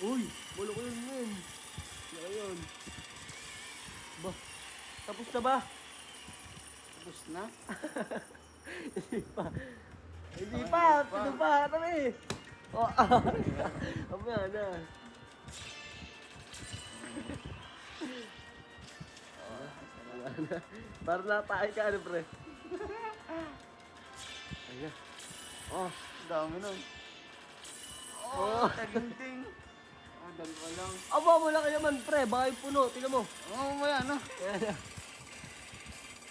Uy, wala ko yun yun. Wala yun. Ba, tapos na ba? Tapos na. Hindi pa. Hindi Ay, pa, hindi pa. ano pa, kami. Oh, mamaya na. Wala na. Para natake ka, ano, pre? Ayan. Oh, Dami nun. oh. Taginting. Dalawa lang. Aba, wala ka naman, pre. Baka yung puno, tingnan mo. Mamaya na. Ayan na.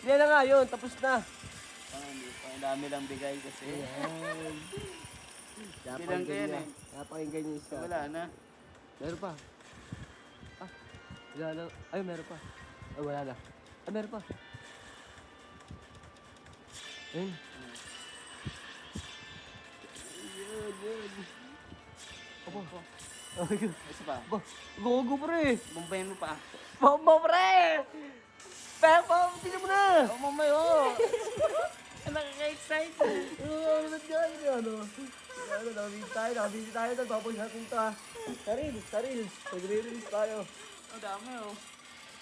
Yan na nga yun, tapos na. Hindi pa. Ang dami lang bigay kasi. Ayan. Bilang ko yan eh. Napakinggan niyo siya. Wala na. Meron pa. Ah, wala na. Ay, meron pa. Ay, wala na. Ay, meron pa. Ayun. Ayun, yun. Aba. Ay, Isa pa. ba, gogo, pre. Bumbayin mo pa. Bomba, pre. Pepo, tingnan mo na. Mamaya oh. Nakaka-excite. Ano na dyan? Ano? Ano, nakabisi tayo. Nagpapoy natin ito, ha. Sa reels. Magre-reels tayo. Ang dami oh.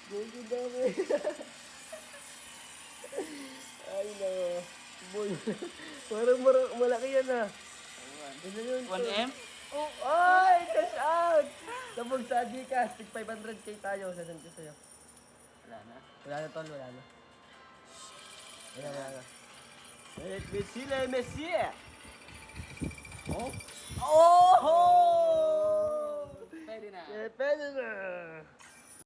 Gogo, dami. Ay, no. Boy. Parang malaki yan, ha. Ano yun? 1M? Oh, ay, cash out! Sabog sa Gcash, tig 500k tayo, sasend ko sa'yo. Wala na. Wala na, tol, wala na. Wala na. Messi! Oh! Oh! Pwede na. Pwede na!